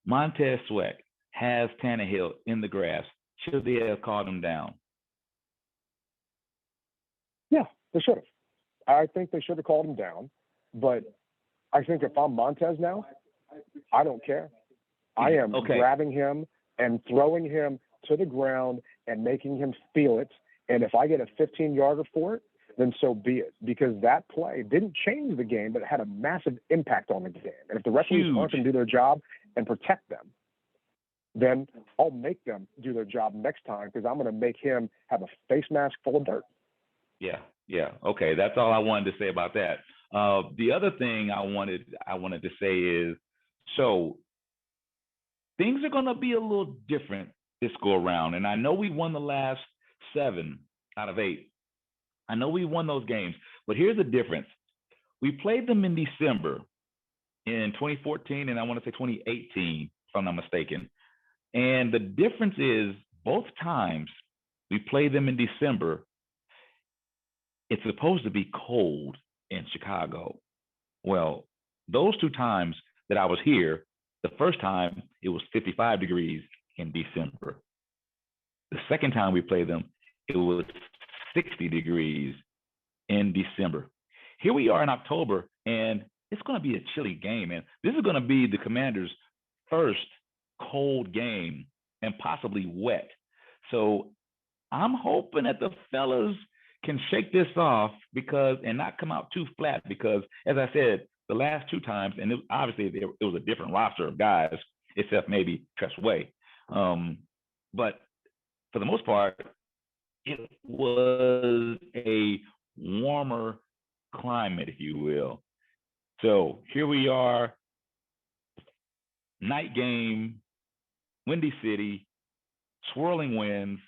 Montez Sweat has Tannehill in the grass. Should they have called him down? Yeah, they should have. I think they should have called him down, but I think if I'm Montez now, I don't care. I am grabbing him and throwing him to the ground and making him feel it. And if I get a 15-yarder for it, then so be it. Because that play didn't change the game, but it had a massive impact on the game. And if the referees aren't going to do their job and protect them, then I'll make them do their job next time, because I'm going to make him have a face mask full of dirt. Yeah. Okay, that's all I wanted to say about that. The other thing I wanted to say is, so things are going to be a little different this go around. And I know we won the last 7 out of 8. I know we won those games, but here's the difference. We played them in December in 2014, and I want to say 2018, if I'm not mistaken. And the difference is, both times we played them in December, it's supposed to be cold in Chicago. Well, those 2 times that I was here, the first time it was 55 degrees in December. The second time we played them, it was 60 degrees in December. Here we are in October, and it's going to be a chilly game, and this is going to be the Commanders' first cold game, and possibly wet. So I'm hoping that the fellas can shake this off, and not come out too flat, because as I said, the last 2 times, and obviously it was a different roster of guys, except maybe Tressway. But for the most part, it was a warmer climate, if you will. So here we are, night game, windy city, swirling winds.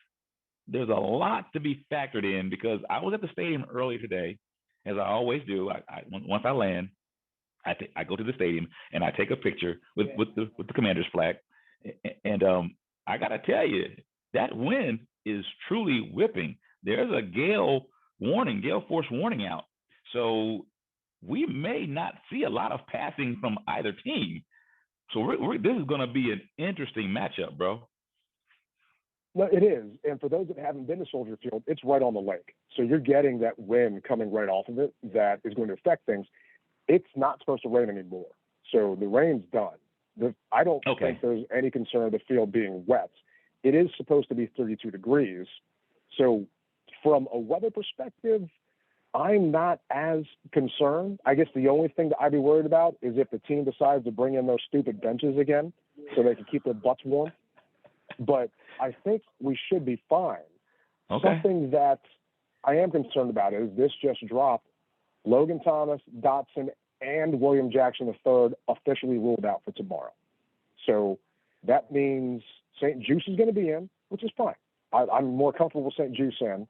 There's a lot to be factored in, because I was at the stadium early today, as I always do. Once I land, I go to the stadium and I take a picture with the Commander's flag. And I got to tell you, that wind is truly whipping. There's a gale force warning out. So we may not see a lot of passing from either team. So this is going to be an interesting matchup, bro. No, it is. And for those that haven't been to Soldier Field, it's right on the lake. So you're getting that wind coming right off of it that is going to affect things. It's not supposed to rain anymore. So the rain's done. I don't think there's any concern of the field being wet. It is supposed to be 32 degrees. So from a weather perspective, I'm not as concerned. I guess the only thing that I'd be worried about is if the team decides to bring in those stupid benches again so they can keep their butts warm. But I think we should be fine. Something that I am concerned about is this just dropped. Logan Thomas, Dotson, and William Jackson III officially ruled out for tomorrow. So that means St. Juice is going to be in, which is fine. I'm more comfortable with St. Juice in,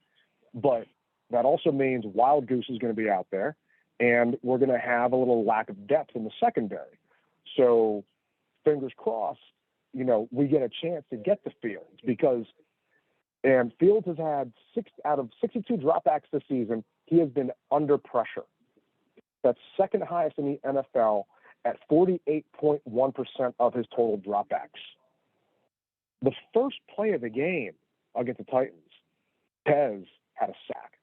but that also means Wild Goose is going to be out there, and we're going to have a little lack of depth in the secondary. So fingers crossed, we get a chance to get to Fields and Fields has had 6 out of 62 dropbacks this season. He has been under pressure. That's second highest in the NFL at 48.1% of his total dropbacks. The first play of the game against the Titans, Tez had a sack.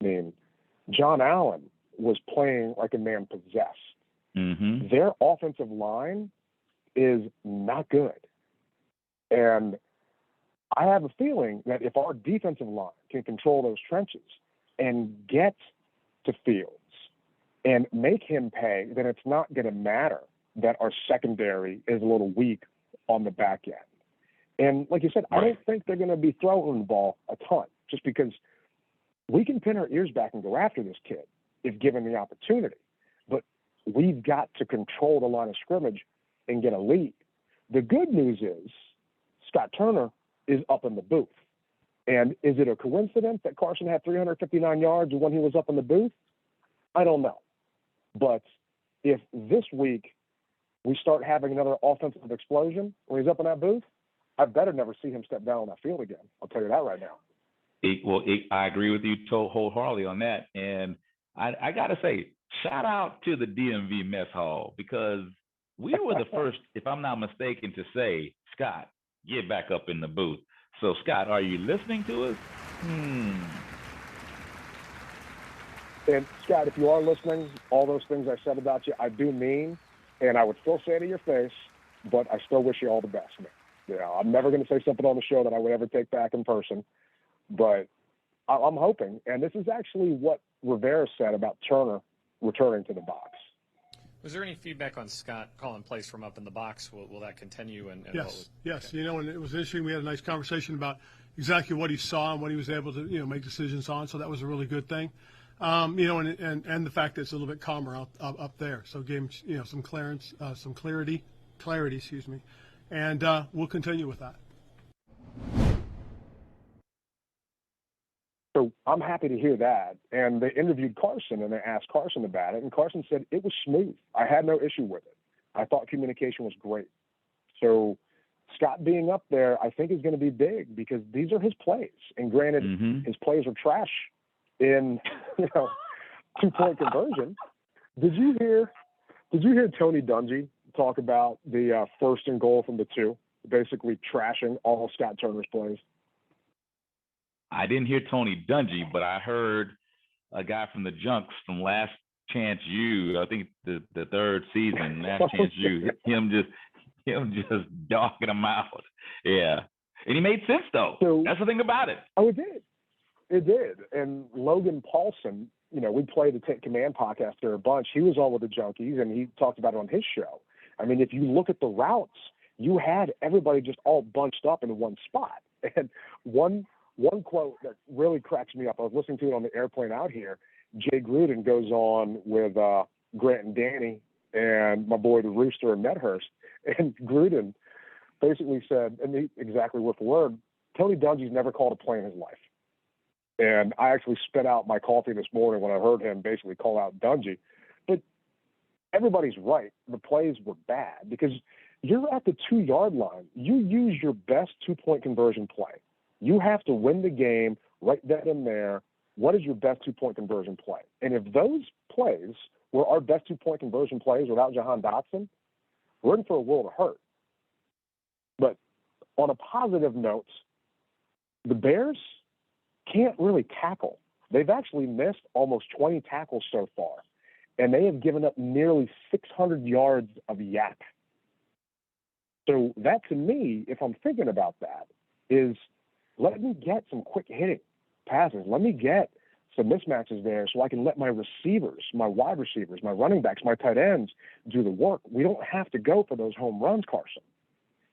I mean, John Allen was playing like a man possessed. Mm-hmm. Their offensive line is not good. And I have a feeling that if our defensive line can control those trenches and get to Fields and make him pay, then it's not going to matter that our secondary is a little weak on the back end. And like you said, I don't think they're going to be throwing the ball a ton just because we can pin our ears back and go after this kid if given the opportunity. But we've got to control the line of scrimmage and get a lead. The good news is Scott Turner is up in the booth. And is it a coincidence that Carson had 359 yards when he was up in the booth? I don't know. But if this week we start having another offensive explosion when he's up in that booth, I better never see him step down on that field again. I'll tell you that right now. I agree with you wholeheartedly on that. And I got to say, shout out to the DMV Mess Hall, because we were the first, if I'm not mistaken, to say, Scott, get back up in the booth. So, Scott, are you listening to us? And, Scott, if you are listening, all those things I said about you, I do mean, and I would still say it to your face, but I still wish you all the best, man. I'm never going to say something on the show that I would ever take back in person, but I'm hoping, and this is actually what Rivera said about Turner returning to the box. Was there any feedback on Scott calling plays from up in the box? Will that continue? And Yes. Okay. And it was interesting. We had a nice conversation about exactly what he saw and what he was able to, make decisions on. So that was a really good thing. And the fact that it's a little bit calmer up there. So gave him, some clearance, some clarity, excuse me. And we'll continue with that. So I'm happy to hear that. And they interviewed Carson, and they asked Carson about it, and Carson said it was smooth. I had no issue with it. I thought communication was great. So Scott being up there, I think, is going to be big because these are his plays. And granted, his plays are trash in, 2-point conversion. Did you hear Tony Dungy talk about the first and goal from the 2, basically trashing all of Scott Turner's plays? I didn't hear Tony Dungy, but I heard a guy from the Junks from Last Chance U. I think the third season, Last Chance U. Him just dogging him out. Yeah, and he made sense though. So, that's the thing about it. Oh, it did. It did. And Logan Paulson, we played the Take Command podcast there a bunch. He was on with the Junkies, and he talked about it on his show. I mean, if you look at the routes, you had everybody just all bunched up in one spot. And one quote that really cracks me up, I was listening to it on the airplane out here. Jay Gruden goes on with Grant and Danny and my boy the Rooster and Medhurst. And Gruden basically said, and exactly word for word, Tony Dungy's never called a play in his life. And I actually spit out my coffee this morning when I heard him basically call out Dungy. But everybody's right. The plays were bad because you're at the 2-yard line. You use your best 2-point conversion play. You have to win the game right then and there. What is your best 2-point conversion play? And if those plays were our best 2-point conversion plays without Jahan Dotson, we're in for a world of hurt. But on a positive note, the Bears can't really tackle. They've actually missed almost 20 tackles so far, and they have given up nearly 600 yards of yak. So that, to me, if I'm thinking about that, is let me get some quick hitting passes. Let me get some mismatches there so I can let my receivers, my wide receivers, my running backs, my tight ends do the work. We don't have to go for those home runs, Carson.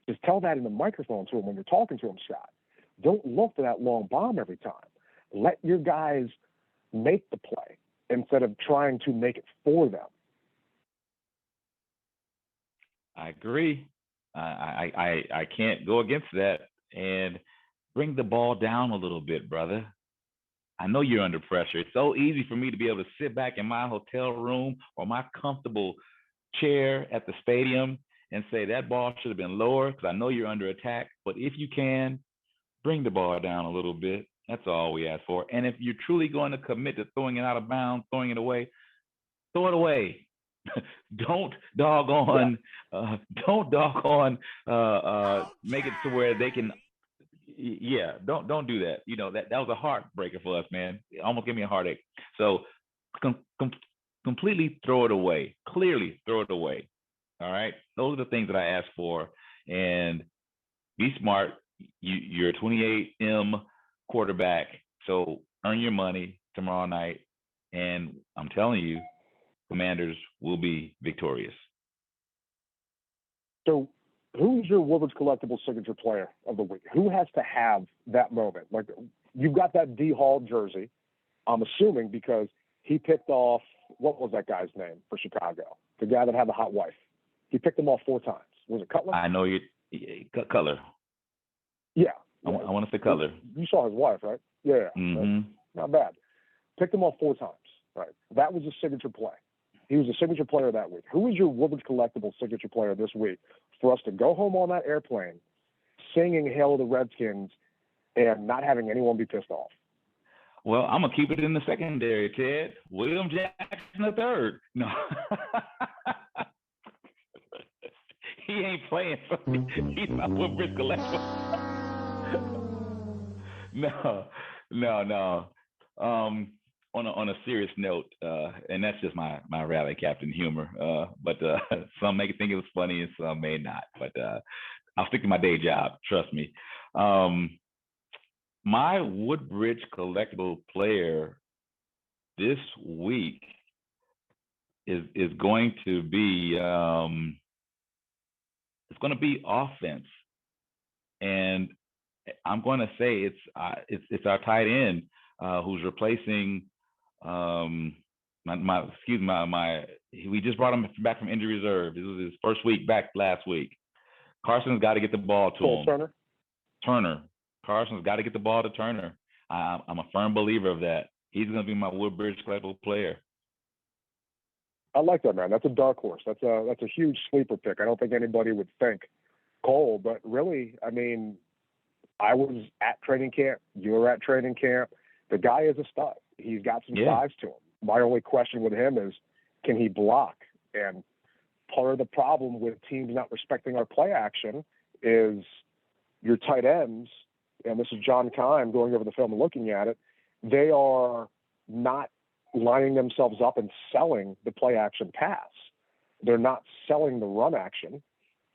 Just tell that in the microphone to them when you're talking to them, Scott. Don't look for that long bomb every time. Let your guys make the play instead of trying to make it for them. I agree. I can't go against that. and bring the ball down a little bit, brother. I know you're under pressure. It's so easy for me to be able to sit back in my hotel room or my comfortable chair at the stadium and say that ball should have been lower because I know you're under attack. But if you can, bring the ball down a little bit. That's all we ask for. And if you're truly going to commit to throwing it out of bounds, throwing it away, throw it away. Don't doggone make it to where they can. Yeah, don't do that. That was a heartbreaker for us, man. It almost gave me a heartache. So completely throw it away. Clearly throw it away. All right. Those are the things that I asked for. And be smart. You're a 28M quarterback. So earn your money tomorrow night. And I'm telling you, Commanders will be victorious. So who's your Woodbridge Collectible Signature Player of the week? Who has to have that moment? Like, you've got that D. Hall jersey, I'm assuming, because he picked off, what was that guy's name for Chicago? The guy that had the hot wife. He picked them off 4 times. Was it Cutler? I know you. Cutler. Yeah. I want to say Cutler. You saw his wife, right? Yeah. Mm-hmm. Not bad. Picked him off 4 times. Right. That was a signature play. He was a signature player that week. Who is your Woodbridge Collectible signature player this week for us to go home on that airplane singing Hail to the Redskins and not having anyone be pissed off? Well, I'm going to keep it in the secondary, Ted. William Jackson III. No. He ain't playing for me. He's my Woodbridge Collectible. No. On a serious note, and that's just my rally captain humor. But some may think it was funny and some may not. But I'll stick to my day job. Trust me. My Woodbridge Collectible player this week is going to be it's going to be offense, and I'm going to say it's our tight end who's replacing. We just brought him back from injury reserve. This was his first week back last week. Carson's got to get the ball to him. Turner. Carson's got to get the ball to Turner. I'm a firm believer of that. He's going to be my Woodbridge Collectible player. I like that, man. That's a dark horse. That's a huge sleeper pick. I don't think anybody would think Cole, but really, I mean, I was at training camp. You were at training camp. The guy is a stud. He's got some size to him. My only question with him is, can he block? And part of the problem with teams not respecting our play action is your tight ends, and this is John Keim going over the film and looking at it, they are not lining themselves up and selling the play action pass. They're not selling the run action,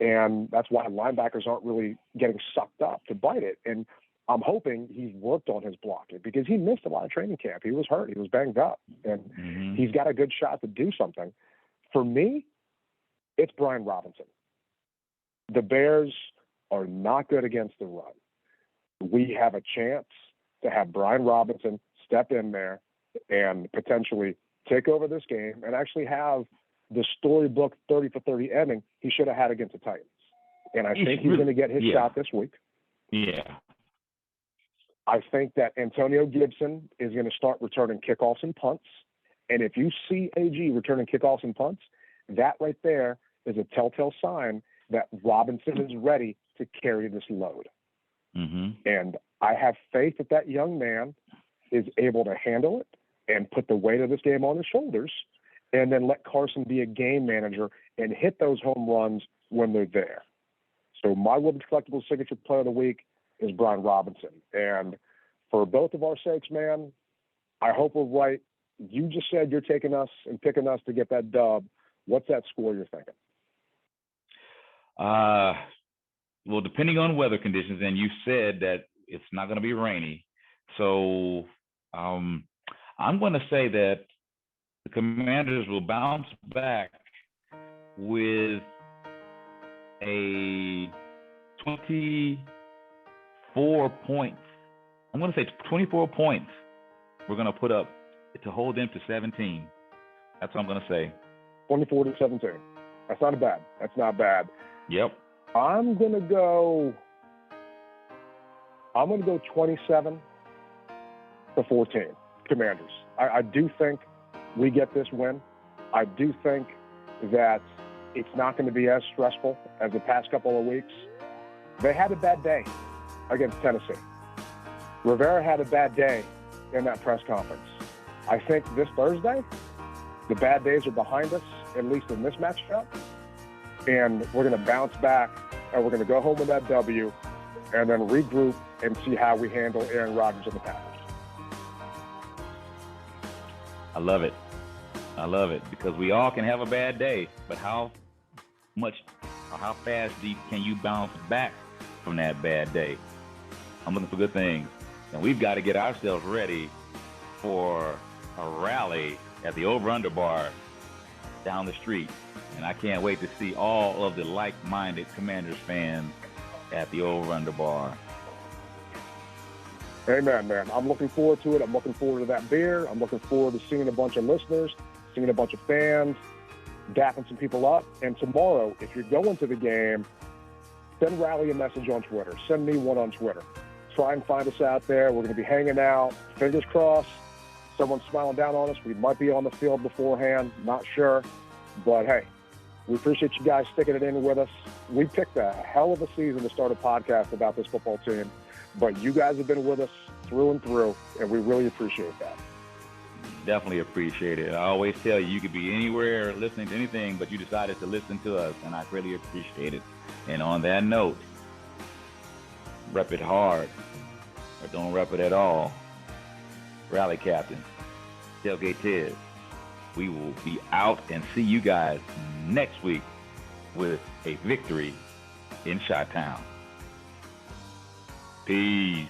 and that's why linebackers aren't really getting sucked up to bite it. And I'm hoping he's worked on his blocking because he missed a lot of training camp. He was hurt. He was banged up, and he's got a good shot to do something. For me, it's Brian Robinson. The Bears are not good against the run. We have a chance to have Brian Robinson step in there and potentially take over this game and actually have the storybook 30 for 30 ending he should have had against the Titans. And I think he's going to get his shot this week. Yeah. I think that Antonio Gibson is going to start returning kickoffs and punts. And if you see AG returning kickoffs and punts, that right there is a telltale sign that Robinson is ready to carry this load. And I have faith that that young man is able to handle it and put the weight of this game on his shoulders and then let Carson be a game manager and hit those home runs when they're there. So my Woodbridge Collectible signature player of the week is Brian Robinson. And for both of our sakes, man, I hope we're right. You just said you're taking us and picking us to get that dub. What's that score you're thinking? Well, depending on weather conditions, and you said that it's not going to be rainy. So I'm going to say that the Commanders will bounce back with a 24 points. I'm going to say 24 points we're going to put up to hold them to 17. That's what I'm going to say. 24 to 17. That's not bad. That's not bad. Yep. I'm going to go I'm going to go 27-14, Commanders. I do think we get this win. I do think that it's not going to be as stressful as the past couple of weeks. They had a bad day against Tennessee. Rivera had a bad day in that press conference. I think this Thursday, the bad days are behind us, at least in this matchup, and we're going to bounce back, and we're going to go home with that W, and then regroup and see how we handle Aaron Rodgers and the Packers. I love it. I love it because we all can have a bad day, but how fast can you bounce back from that bad day? I'm looking for good things, and we've got to get ourselves ready for a rally at the over-under bar down the street, and I can't wait to see all of the like-minded Commanders fans at the over-under bar. Amen, man. I'm looking forward to it. I'm looking forward to that beer. I'm looking forward to seeing a bunch of listeners, seeing a bunch of fans, dapping some people up. And tomorrow, if you're going to the game, send Rally a message on Twitter. Send me one on Twitter. Try and find us out there. We're going to be hanging out. Fingers crossed. Someone's smiling down on us. We might be on the field beforehand. Not sure. But, hey, we appreciate you guys sticking it in with us. We picked a hell of a season to start a podcast about this football team. But you guys have been with us through and through, and we really appreciate that. Definitely appreciate it. I always tell you, you could be anywhere listening to anything, but you decided to listen to us, and I really appreciate it. And on that note, rep it hard, or don't rep it at all. Rally Captain, Tailgate Ted. We will be out and see you guys next week with a victory in Chi-Town. Peace.